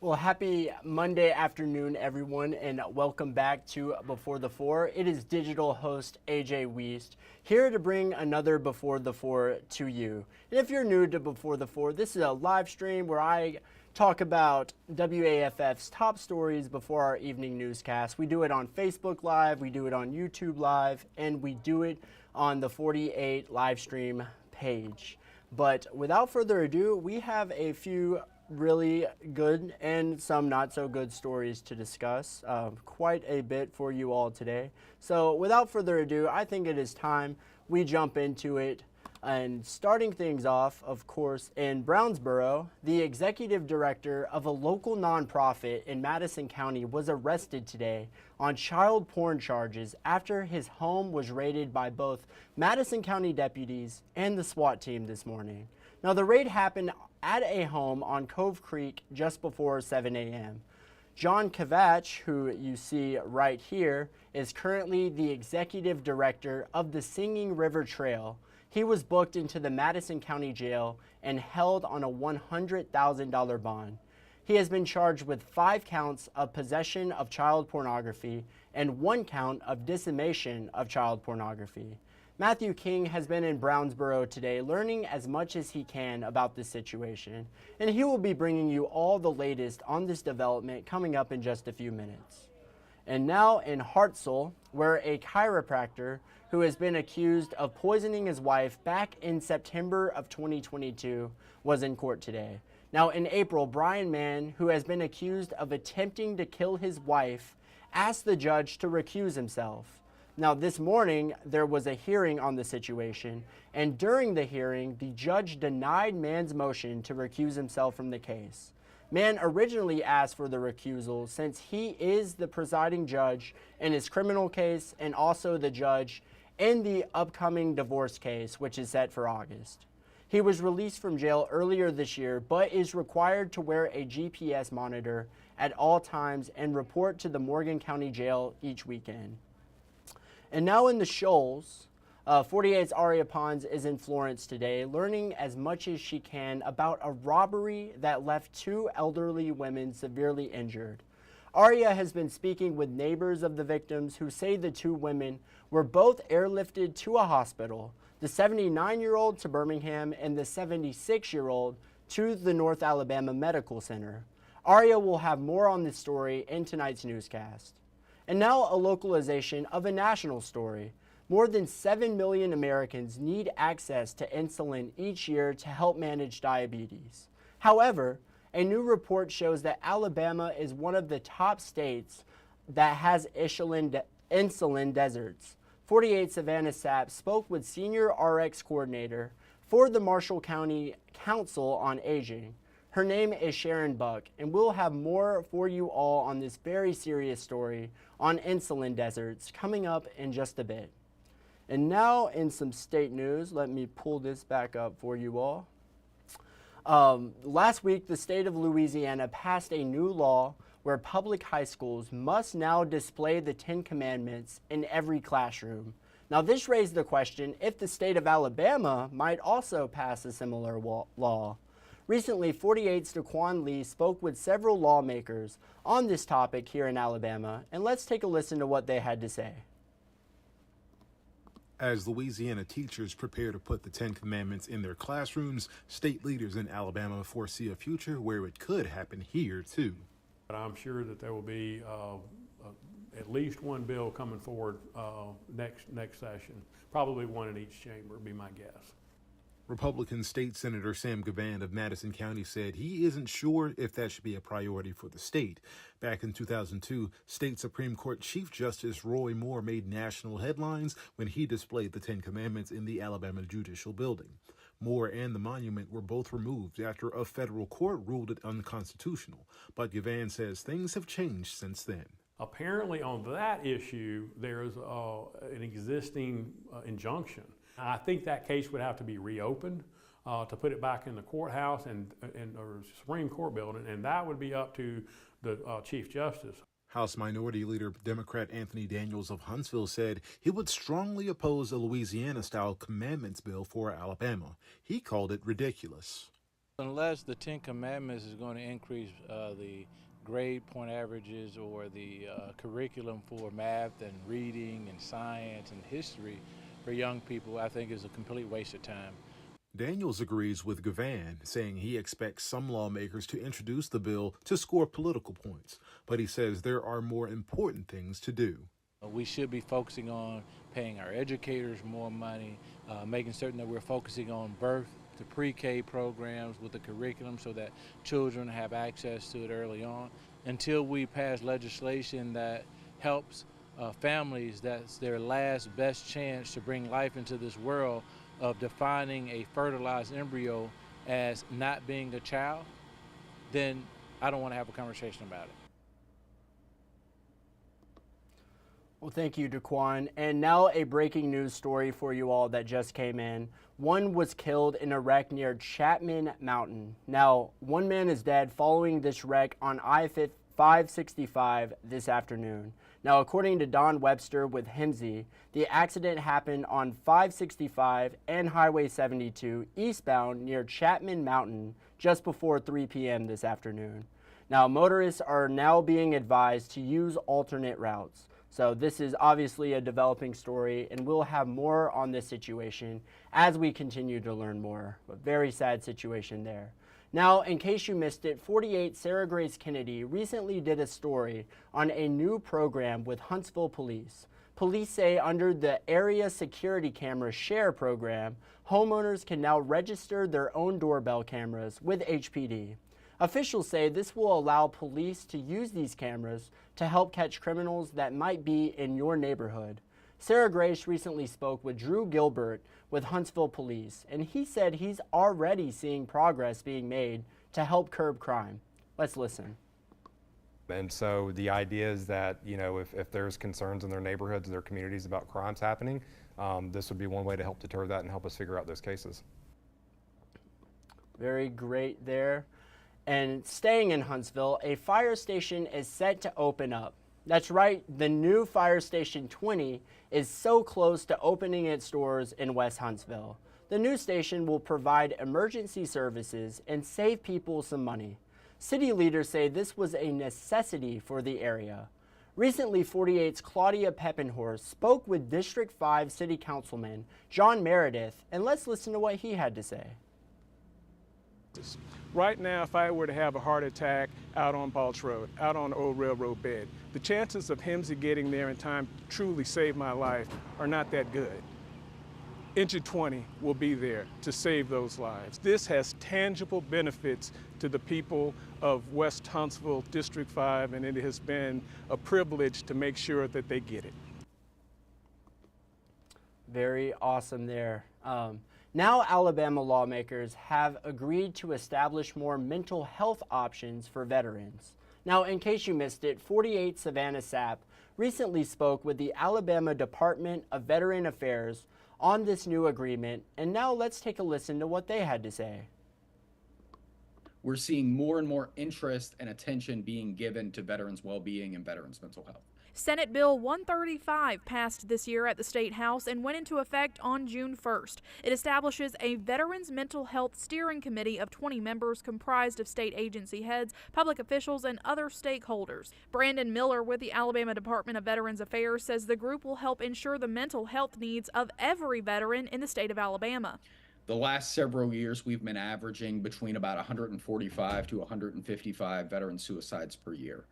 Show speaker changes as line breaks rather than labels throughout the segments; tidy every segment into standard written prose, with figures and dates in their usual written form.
Well, happy Monday afternoon, everyone, and welcome back to Before the Four. It is digital host A.J. Wuest here to bring another Before the Four to you. And if you're new to Before the Four, this is a live stream where I talk about WAFF's top stories before our evening newscast. We do it on Facebook Live, we do it on YouTube Live, and we do it on the 48 live stream page. But without further ado, we have a few really good and some not so good stories to discuss. Quite a bit for you all today. So without further ado, I think it is time we jump into it. And starting things off, of course, in Brownsboro, the executive director of a local nonprofit in Madison County was arrested today on child porn charges after his home was raided by both Madison County deputies and the SWAT team this morning. Now, the raid happened at a home on Cove Creek just before 7 a.m. John Kavach, who you see right here, is currently the executive director of the Singing River Trail. He was booked into the Madison County Jail and held on a $100,000 bond. He has been charged with 5 counts of possession of child pornography and 1 count of dissemination of child pornography. Matthew King has been in Brownsboro today learning as much as he can about this situation, and he will be bringing you all the latest on this development coming up in just a few minutes. And now in Hartselle, where a chiropractor who has been accused of poisoning his wife back in September of 2022 was in court today. Now in April, Brian Mann, who has been accused of attempting to kill his wife, asked the judge to recuse himself. Now, this morning, there was a hearing on the situation, and during the hearing, the judge denied Mann's motion to recuse himself from the case. Mann originally asked for the recusal since he is the presiding judge in his criminal case and also the judge in the upcoming divorce case, which is set for August. He was released from jail earlier this year, but is required to wear a GPS monitor at all times and report to the Morgan County Jail each weekend. And now in the Shoals, 48's Aria Pons is in Florence today, learning as much as she can about a robbery that left 2 elderly women severely injured. Aria has been speaking with neighbors of the victims who say the 2 women were both airlifted to a hospital, the 79-year-old to Birmingham and the 76-year-old to the North Alabama Medical Center. Aria will have more on this story in tonight's newscast. And now a localization of a national story. More than 7 million Americans need access to insulin each year to help manage diabetes. However, a new report shows that Alabama is one of the top states that has insulin deserts. 48 Savannah Sapp spoke with Senior RX Coordinator for the Marshall County Council on Aging. Her name is Sharon Buck, and we'll have more for you all on this very serious story on insulin deserts coming up in just a bit. And now in some state news, let me pull this back up for you all. Last week, the state of Louisiana passed a new law where public high schools must now display the 10 Commandments in every classroom. Now, this raised the question if the state of Alabama might also pass a similar law. Recently, 48's Daquan Lee spoke with several lawmakers on this topic here in Alabama, and let's take a listen to what they had to say.
As Louisiana teachers prepare to put the 10 Commandments in their classrooms, state leaders in Alabama foresee a future where it could happen here, too.
But I'm sure that there will be at least one bill coming forward next session, probably one in each chamber, would be my guess.
Republican State Senator Sam Gavan of Madison County said he isn't sure if that should be a priority for the state. Back in 2002, State Supreme Court Chief Justice Roy Moore made national headlines when he displayed the 10 Commandments in the Alabama Judicial Building. Moore and the monument were both removed after a federal court ruled it unconstitutional, but Gavan says things have changed since then.
Apparently on that issue, there's an existing injunction. I think that case would have to be reopened to put it back in the courthouse or Supreme Court building, and that would be up to the Chief Justice.
House Minority Leader Democrat Anthony Daniels of Huntsville said he would strongly oppose a Louisiana-style commandments bill for Alabama. He called it ridiculous.
Unless the Ten Commandments is going to increase the grade point averages or the curriculum for math and reading and science and history for young people, I think is a complete waste of time.
Daniels agrees with Gavan, saying he expects some lawmakers to introduce the bill to score political points, but he says there are more important things to do.
We should be focusing on paying our educators more money, making certain that we're focusing on birth to pre-K programs with the curriculum so that children have access to it early on. Until we pass legislation that helps families, that's their last best chance to bring life into this world, of defining a fertilized embryo as not being a child, then I don't want to have a conversation about it.
Well, thank you, Daquan. And now a breaking news story for you all that just came in. One was killed in a wreck near Chapman Mountain. Now, one man is dead following this wreck on I-565 this afternoon. Now, according to Don Webster with HIMSI, the accident happened on 565 and Highway 72 eastbound near Chapman Mountain just before 3 p.m. this afternoon. Now, motorists are now being advised to use alternate routes. So this is obviously a developing story, and we'll have more on this situation as we continue to learn more. But very sad situation there. Now, in case you missed it, 48 Sarah Grace Kennedy recently did a story on a new program with Huntsville Police. Police say under the Area Security Camera Share program, homeowners can now register their own doorbell cameras with HPD. Officials say this will allow police to use these cameras to help catch criminals that might be in your neighborhood. Sarah Grace recently spoke with Drew Gilbert with Huntsville Police, and he said he's already seeing progress being made to help curb crime. Let's listen.
And so the idea is that, you know, if there's concerns in their neighborhoods and their communities about crimes happening, this would be one way to help deter that and help us figure out those cases.
Very great there. And staying in Huntsville, a fire station is set to open up. That's right, the new Fire Station 20 is so close to opening its doors in West Huntsville. The new station will provide emergency services and save people some money. City leaders say this was a necessity for the area. Recently, 48's Claudia Peppenhorst spoke with District 5 City Councilman John Meredith, and let's listen to what he had to say.
Right now, if I were to have a heart attack out on Balch Road, out on Old Railroad Bed, the chances of HIMSI getting there in time to truly save my life are not that good. Engine 20 will be there to save those lives. This has tangible benefits to the people of West Huntsville, District 5, and it has been a privilege to make sure that they get it.
Very awesome there. Now Alabama lawmakers have agreed to establish more mental health options for veterans. Now, in case you missed it, 48 Savannah Sapp recently spoke with the Alabama Department of Veteran Affairs on this new agreement, and now let's take a listen to what they had to say.
We're seeing more and more interest and attention being given to veterans' well-being and veterans' mental health.
Senate Bill 135 passed this year at the State House and went into effect on June 1st. It establishes a Veterans Mental Health Steering Committee of 20 members comprised of state agency heads, public officials, and other stakeholders. Brandon Miller with the Alabama Department of Veterans Affairs says the group will help ensure the mental health needs of every veteran in the state of Alabama.
The last several years, we've been averaging between about 145 to 155 veteran suicides per year.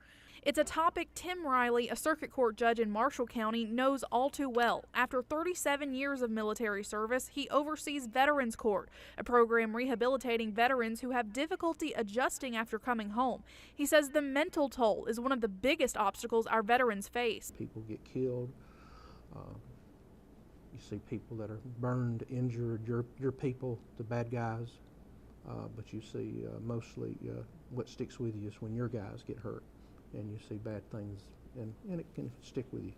It's a topic Tim Riley, a circuit court judge in Marshall County, knows all too well. After 37 years of military service, he oversees Veterans Court, a program rehabilitating veterans who have difficulty adjusting after coming home. He says the mental toll is one of the biggest obstacles our veterans face.
People get killed. You see people that are burned, injured, your people, the bad guys. But you see mostly what sticks with you is when your guys get hurt. And you see bad things, and it can stick with you.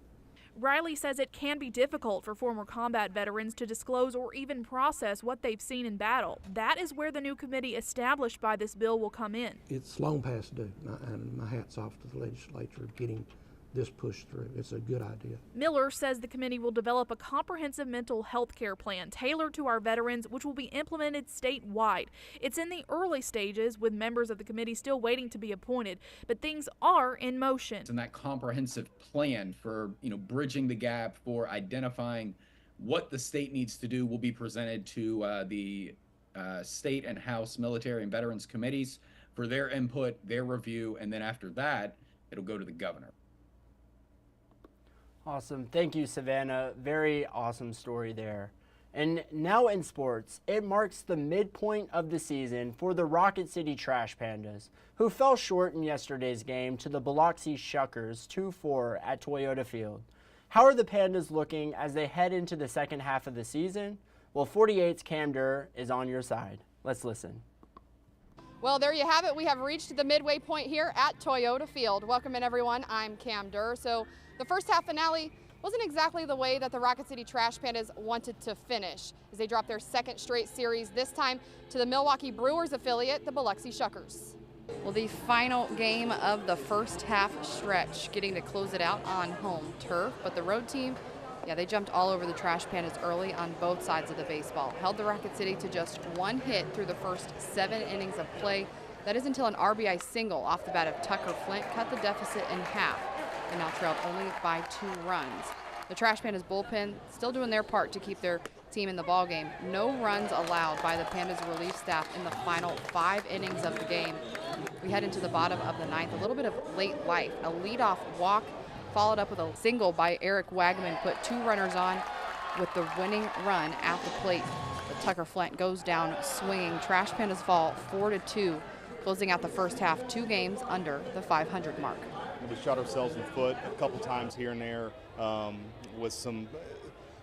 Riley says it can be difficult for former combat veterans to disclose or even process what they've seen in battle. That is where the new committee established by this bill will come in.
It's long past due, and my hat's off to the legislature getting this pushed through. It's a good idea.
Miller says the committee will develop a comprehensive mental health care plan tailored to our veterans, which will be implemented statewide. It's in the early stages, with members of the committee still waiting to be appointed, but things are in motion.
And that comprehensive plan for, bridging the gap, for identifying what the state needs to do will be presented to the state and House military and veterans committees for their input, their review, and then after that, it'll go to the governor.
Awesome. Thank you, Savannah. Very awesome story there. And now in sports, it marks the midpoint of the season for the Rocket City Trash Pandas, who fell short in yesterday's game to the Biloxi Shuckers 2-4 at Toyota Field. How are the Pandas looking as they head into the second half of the season? Well, 48's Cam Durr is on your side. Let's listen.
Well, there you have it. We have reached the midway point here at Toyota Field. Welcome in, everyone. I'm Cam Durr. So the first half finale wasn't exactly the way that the Rocket City Trash Pandas wanted to finish, as they dropped their second straight series, this time to the Milwaukee Brewers affiliate, the Biloxi Shuckers. Well, the final game of the first half stretch, getting to close it out on home turf, but the road team, they jumped all over the Trash Pandas early on both sides of the baseball. Held the Rocket City to just one hit through the first 7 innings of play. That is until an RBI single off the bat of Tucker Flint cut the deficit in half, and now trailed only by 2 runs. The Trash Pandas bullpen still doing their part to keep their team in the ballgame. No runs allowed by the Pandas relief staff in the final 5 innings of the game. We head into the bottom of the 9th. A little bit of late life. A leadoff walk followed up with a single by Eric Wagman, put 2 runners on with the winning run at the plate. But Tucker Flint goes down swinging. Trash Pandas fall 4-2, closing out the first half 2 games under the 500 mark.
We shot ourselves in the foot a couple times here and there with some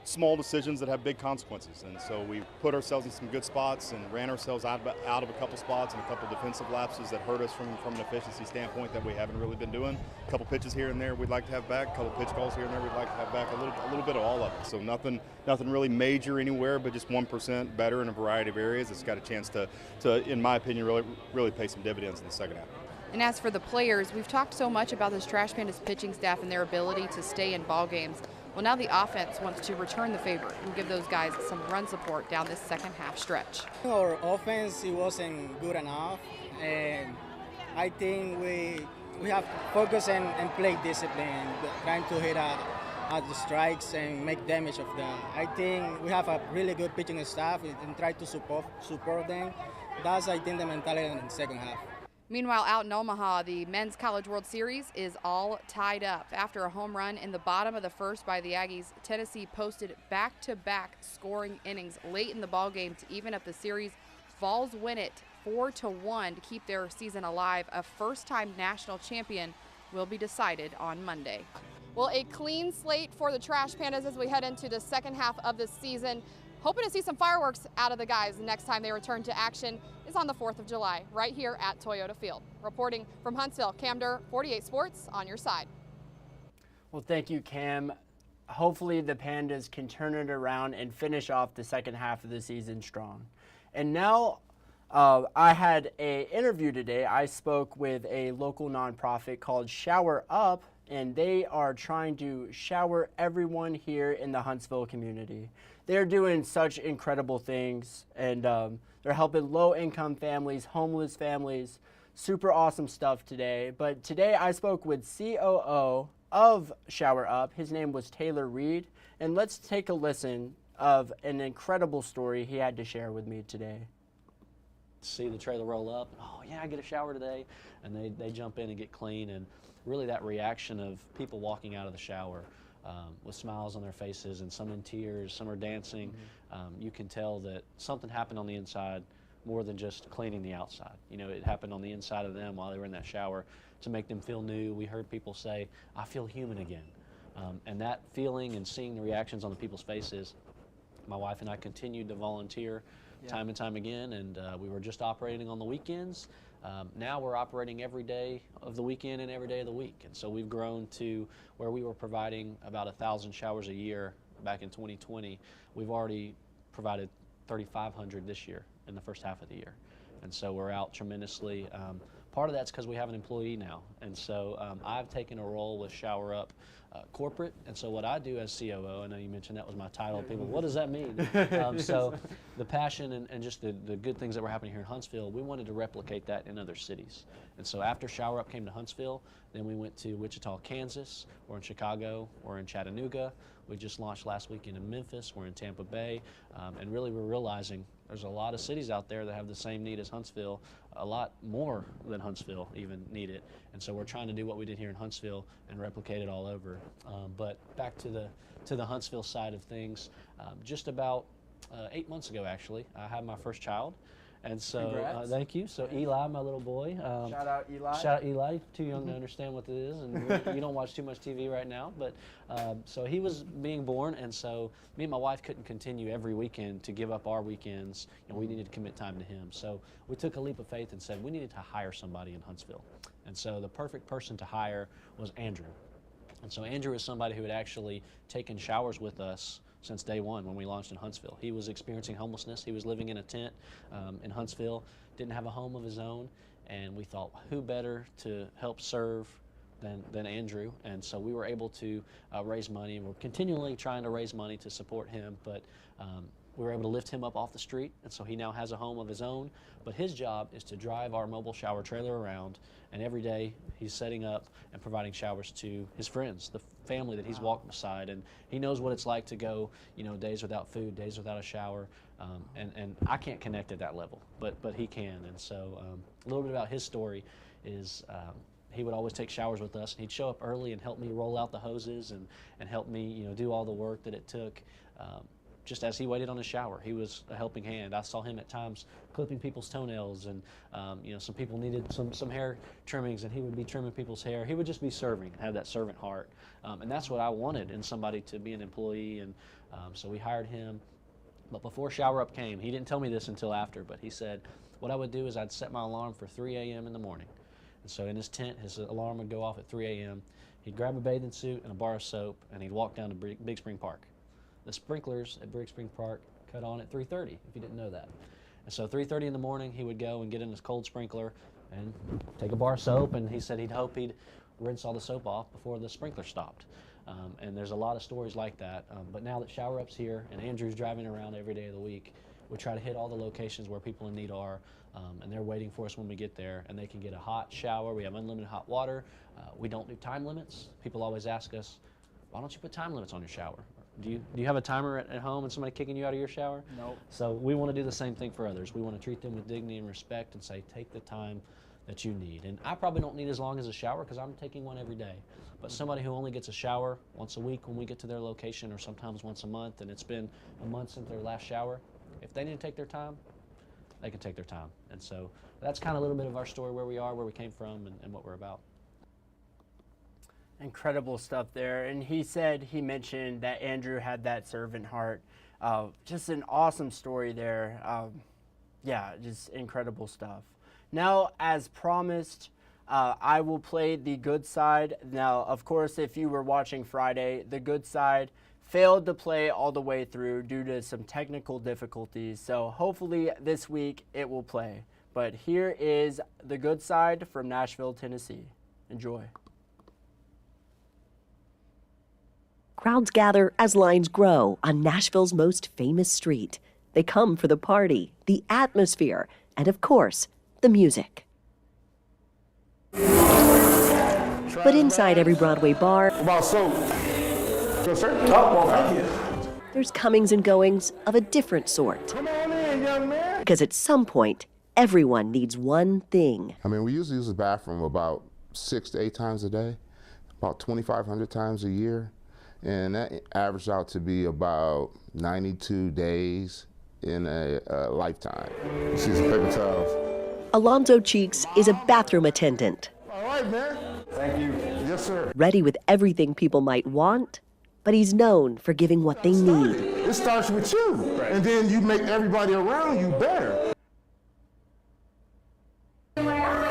small decisions that have big consequences. And so we put ourselves in some good spots and ran ourselves out of a couple spots and a couple defensive lapses that hurt us from an efficiency standpoint that we haven't really been doing. A couple pitches here and there we'd like to have back, a couple pitch calls here and there we'd like to have back, a little bit of all of it. So nothing really major anywhere, but just 1% better in a variety of areas. It's got a chance to in my opinion, really pay some dividends in the second half.
And as for the players, we've talked so much about this Trash Pandas pitching staff and their ability to stay in ball games. Well, now the offense wants to return the favor and give those guys some run support down this second half stretch.
Our offense, it wasn't good enough, and I think we have to focus and play discipline, trying to hit at the strikes and make damage of them. I think we have a really good pitching staff and try to support them. That's, I think, the mentality in the second half.
Meanwhile, out in Omaha, the Men's College World Series is all tied up. After a home run in the bottom of the first by the Aggies, Tennessee posted back-to-back scoring innings late in the ballgame to even up the series. Vols win it 4-1 to keep their season alive. A first-time national champion will be decided on Monday. Well, a clean slate for the Trash Pandas as we head into the second half of the season. Hoping to see some fireworks out of the guys the next time they return to action is on the 4th of July, right here at Toyota Field. Reporting from Huntsville, Cam Durr, 48 Sports, on your side.
Well, thank you, Cam. Hopefully the Pandas can turn it around and finish off the second half of the season strong. And now I had an interview today. I spoke with a local nonprofit called Shower Up, and they are trying to shower everyone here in the Huntsville community. They're doing such incredible things, and they're helping low-income families, homeless families. Super awesome stuff today. But today I spoke with COO of Shower Up. His name was Taylor Reed, and let's take a listen of an incredible story he had to share with me today.
See the trailer roll up, oh yeah, I get a shower today, and they jump in and get clean, and really that reaction of people walking out of the shower with smiles on their faces, and some in tears, some are dancing. You can tell that something happened on the inside more than just cleaning the outside. You know, it happened on the inside of them while they were in that shower to make them feel new. We heard people say, I feel human again. And that feeling and seeing the reactions on the people's faces, my wife and I continued to volunteer time and time again, and we were just operating on the weekends. Now we're operating every day of the weekend and every day of the week. And so we've grown to where we were providing about 1,000 showers a year back in 2020. We've already provided 3,500 this year in the first half of the year. And so we're out tremendously. part of that's because we have an employee now. And so I've taken a role with Shower Up corporate. And so what I do as COO, I know you mentioned that was my title. People, what does that mean? So the passion and just the good things that were happening here in Huntsville, we wanted to replicate that in other cities. And so after Shower Up came to Huntsville, then we went to Wichita, Kansas, or in Chicago, or in Chattanooga. We just launched last weekend in Memphis, we're in Tampa Bay, and really we're realizing there's a lot of cities out there that have the same need as Huntsville, a lot more than Huntsville even need it. And so we're trying to do what we did here in Huntsville and replicate it all over. But back to the Huntsville side of things, just about 8 months ago actually, I had my first child. And so, thank you. So Eli, my little boy.
Shout out Eli.
Shout out Eli. Too young to understand what it is, and you don't watch too much TV right now. But so he was being born, and so me and my wife couldn't continue every weekend to give up our weekends. We needed to commit time to him. So we took a leap of faith and said we needed to hire somebody in Huntsville. And so the perfect person to hire was Andrew. And so Andrew is somebody who had actually taken showers with us since day one when we launched in Huntsville. He was experiencing homelessness. He was living in a tent in Huntsville, didn't have a home of his own, and we thought, who better to help serve than Andrew? And so we were able to raise money, and we're continually trying to raise money to support him, but we were able to lift him up off the street, and so he now has a home of his own. But his job is to drive our mobile shower trailer around, and every day he's setting up and providing showers to his friends, the family that he's walked beside, and he knows what it's like to go, days without food, days without a shower, and I can't connect at that level, but he can. And so a little bit about his story is he would always take showers with us, and he'd show up early and help me roll out the hoses and help me do all the work that it took. Just as he waited on his shower, he was a helping hand. I saw him at times clipping people's toenails, and some people needed some hair trimmings, and he would be trimming people's hair. He would just be serving, have that servant heart, and that's what I wanted in somebody to be an employee. And so we hired him. But before Shower Up came, he didn't tell me this until after, but he said what I would do is I'd set my alarm for 3 a.m. in the morning. And so in his tent, his alarm would go off at 3 a.m. He'd grab a bathing suit and a bar of soap, and he'd walk down to Big Spring Park. The sprinklers at Big Spring Park cut on at 3:30, if you didn't know that. And so 3:30 in the morning, he would go and get in his cold sprinkler and take a bar of soap, and he said he'd hope he'd rinse all the soap off before the sprinkler stopped. And there's a lot of stories like that. But now that Shower Up's here and Andrew's driving around every day of the week, we try to hit all the locations where people in need are, and they're waiting for us when we get there, and they can get a hot shower. We have unlimited hot water. We don't do time limits. People always ask us, why don't you put time limits on your shower? Do you have a timer at home and somebody kicking you out of your shower?
Nope.
So we want to do the same thing for others. We want to treat them with dignity and respect and say, take the time that you need. And I probably don't need as long as a shower because I'm taking one every day. But somebody who only gets a shower once a week when we get to their location, or sometimes once a month, and it's been a month since their last shower, if they need to take their time, they can take their time. And so that's kind of a little bit of our story, where we are, where we came from, and what we're about.
Incredible stuff there. And he mentioned that Andrew had that servant heart. Just an awesome story there. Yeah, just incredible stuff. Now, as promised, I will play the good side. Now, of course, if you were watching Friday, the good side failed to play all the way through due to some technical difficulties. So hopefully this week it will play. But here is the good side from Nashville, Tennessee. Enjoy.
Crowds gather as lines grow on Nashville's most famous street. They come for the party, the atmosphere, and of course, the music. But inside every Broadway bar, there's comings and goings of a different sort.
Come on in, young man.
Because at some point, everyone needs one thing.
I mean, we usually use the bathroom about 6 to 8 times a day, about 2,500 times a year. And that averaged out to be about 92 days in a lifetime. See some paper towels.
Alonzo Cheeks is a bathroom attendant.
All right, man. Thank you. Yes, sir.
Ready with everything people might want, but he's known for giving what they need.
It starts with you, and then you make everybody around you better.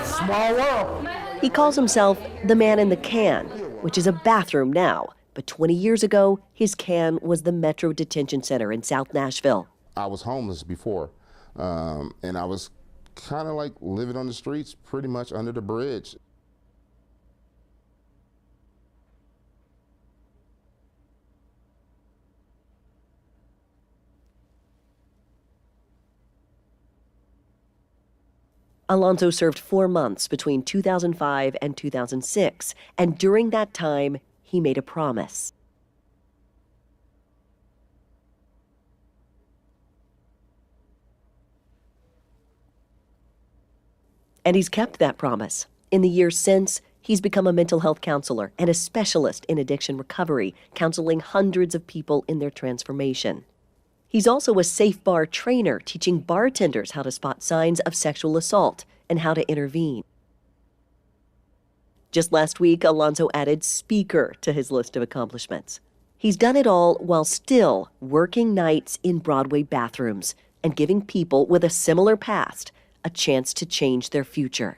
Small world.
He calls himself the man in the can, which is a bathroom now. But 20 years ago, his can was the Metro Detention Center in South Nashville.
I was homeless before, and I was kind of like living on the streets, pretty much under the bridge.
Alonzo served 4 months between 2005 and 2006, and during that time, he made a promise. And he's kept that promise. In the years since, he's become a mental health counselor and a specialist in addiction recovery, counseling hundreds of people in their transformation. He's also a safe bar trainer, teaching bartenders how to spot signs of sexual assault and how to intervene. Just last week, Alonzo added speaker to his list of accomplishments. He's done it all while still working nights in Broadway bathrooms and giving people with a similar past a chance to change their future.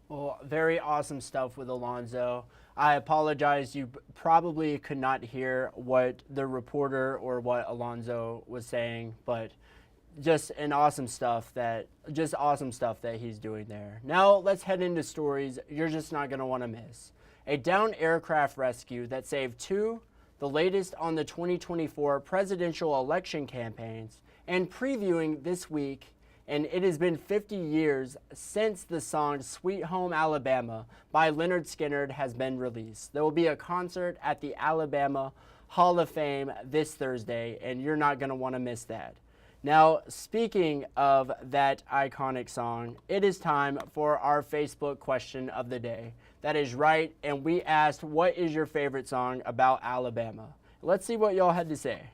Well, very awesome stuff with Alonzo. I apologize, you probably could not hear what the reporter or what Alonzo was saying, but just awesome stuff that he's doing there. Now let's head into stories you're just not going to want to miss. A downed aircraft rescue that saved 2, the latest on the 2024 presidential election campaigns, and previewing this week. And it has been 50 years since the song Sweet Home Alabama by Lynyrd Skynyrd has been released. There will be a concert at the Alabama Hall of Fame this Thursday, and you're not going to want to miss that. Now, speaking of that iconic song, it is time for our Facebook question of the day. That is right, and we asked, what is your favorite song about Alabama? Let's see what y'all had to say.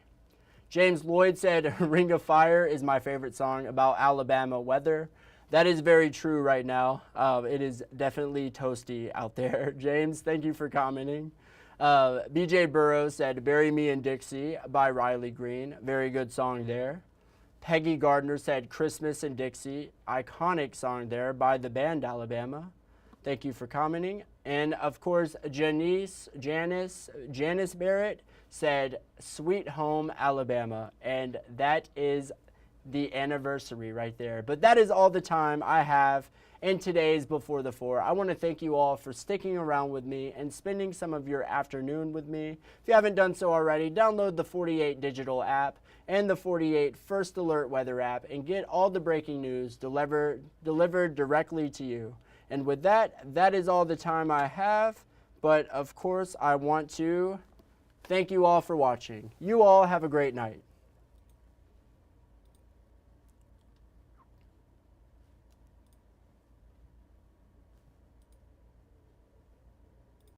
James Lloyd said, Ring of Fire is my favorite song about Alabama weather. That is very true right now. It is definitely toasty out there. James, thank you for commenting. BJ Burrows said, Bury Me in Dixie by Riley Green. Very good song there. Peggy Gardner said, Christmas in Dixie. Iconic song there by the band Alabama. Thank you for commenting. And of course, Janice Barrett said Sweet Home Alabama, and that is the anniversary right there. But that is all the time I have in today's Before the 4. I want to thank you all for sticking around with me and spending some of your afternoon with me. If you haven't done so already, download the 48 Digital app and the 48 First Alert Weather app and get all the breaking news delivered directly to you. And with that, that is all the time I have. But of course, I want to thank you all for watching. You all have a great night.